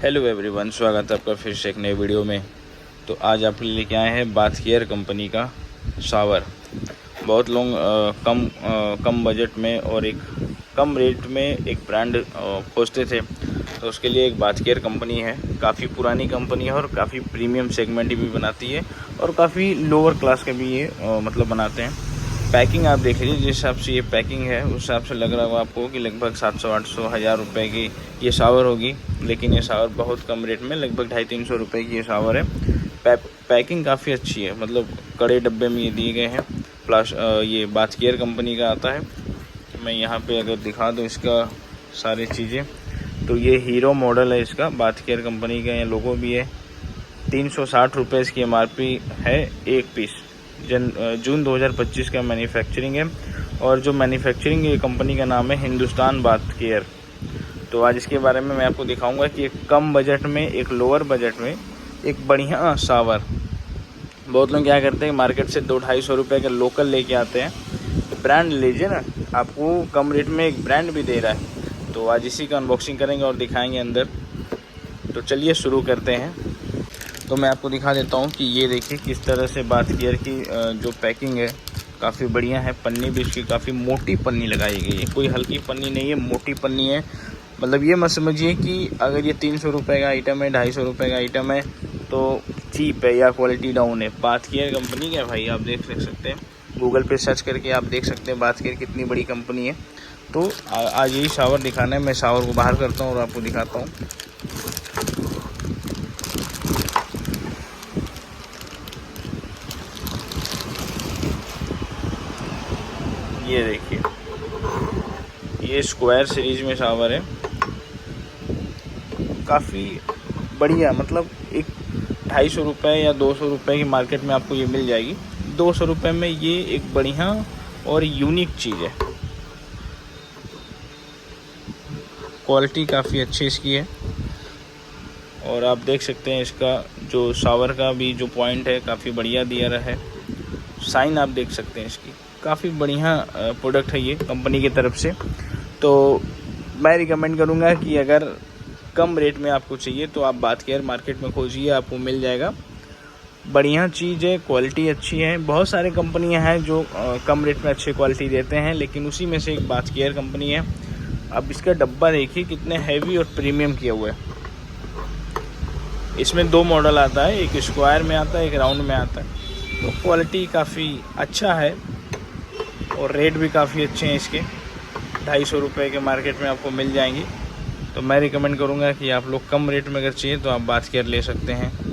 Hello everyone, स्वागत है आपका फिर से एक नए वीडियो में। तो आज आपके लिए लेके आए हैं बाथ केयर कंपनी का शावर। बहुत लोग कम बजट में और एक कम रेट में एक ब्रांड खोजते थे, तो उसके लिए एक बाथ केयर कंपनी है। काफ़ी पुरानी कंपनी है और काफ़ी प्रीमियम सेगमेंट भी बनाती है और काफ़ी लोअर क्लास के भी ये बनाते हैं। पैकिंग आप देख लीजिए, जिस हिसाब से ये पैकिंग है उस हिसाब से लग रहा होगा आपको कि लगभग 700-800 हज़ार रुपये की ये शावर होगी, लेकिन ये शावर बहुत कम रेट में लगभग 250-300 रुपये की ये शावर है। पैकिंग काफ़ी अच्छी है, मतलब कड़े डब्बे में ये दिए गए हैं। प्लस ये बाथ केयर कंपनी का आता है। मैं यहाँ पे अगर दिखा दूँ इसका सारी चीज़ें, तो ये हीरो मॉडल है इसका, बाथ केयर कंपनी का। ये लोगो भी है। 360 रुपये इसकी MRP है एक पीस। जून 2025 का मैन्युफैक्चरिंग है और जो मैन्युफैक्चरिंग ये कंपनी का नाम है हिंदुस्तान बाथ केयर। तो आज इसके बारे में मैं आपको दिखाऊंगा कि एक कम बजट में, एक लोअर बजट में एक बढ़िया शावर। बहुत लोग क्या करते हैं, मार्केट से 200-250 रुपये का लोकल लेके आते हैं। तो ब्रांड लीजिए ना, आपको कम रेट में एक ब्रांड भी दे रहा है। तो आज इसी का अनबॉक्सिंग करेंगे और दिखाएंगे अंदर। तो चलिए शुरू करते हैं। तो मैं आपको दिखा देता हूँ कि ये देखिए किस तरह से बाथ केयर की जो पैकिंग है काफ़ी बढ़िया है। पन्नी भी इसकी काफ़ी मोटी पन्नी लगाई गई है, कोई हल्की पन्नी नहीं है, मोटी पन्नी है। मतलब ये मत समझिए कि अगर ये 300 रुपये का आइटम है, 250 रुपये का आइटम है तो चीप है या क्वालिटी डाउन है। बाथ केयर कंपनी का भाई आप देख सकते हैं, गूगल पे सर्च करके आप देख सकते हैं बाथ केयर कितनी बड़ी कंपनी है। तो आज यही शावर दिखाना है। मैं शावर को बाहर करता हूँ और आपको दिखाता हूँ। ये देखिए, ये स्क्वायर सीरीज में शावर है, काफ़ी बढ़िया। मतलब एक 250 रुपये या 200 रुपये की मार्केट में आपको ये मिल जाएगी। 200 रुपये में ये एक बढ़िया और यूनिक चीज़ है। क्वालिटी काफ़ी अच्छी इसकी है और आप देख सकते हैं इसका जो शावर का भी जो पॉइंट है काफ़ी बढ़िया दिया रहा है। साइन आप देख सकते हैं इसकी, काफ़ी बढ़िया प्रोडक्ट है ये कंपनी की तरफ से। तो मैं रिकमेंड करूँगा कि अगर कम रेट में आपको चाहिए तो आप बाथ केयर मार्केट में खोजिए, आपको मिल जाएगा। बढ़िया चीज़ है, क्वालिटी अच्छी है। बहुत सारे कंपनियां हैं जो कम रेट में अच्छी क्वालिटी देते हैं, लेकिन उसी में से एक बाथ केयर कंपनी है। अब इसका डब्बा देखिए कितने हैवी और प्रीमियम किया हुआ है। इसमें 2 मॉडल आता है, एक स्क्वायर में आता है, एक राउंड में आता है। तो क्वालिटी काफ़ी अच्छा है और रेट भी काफ़ी अच्छे हैं इसके। 250 रुपये के मार्केट में आपको मिल जाएंगे। तो मैं रिकमेंड करूंगा कि आप लोग कम रेट में अगर चाहिए तो आप बाथ केयर ले सकते हैं।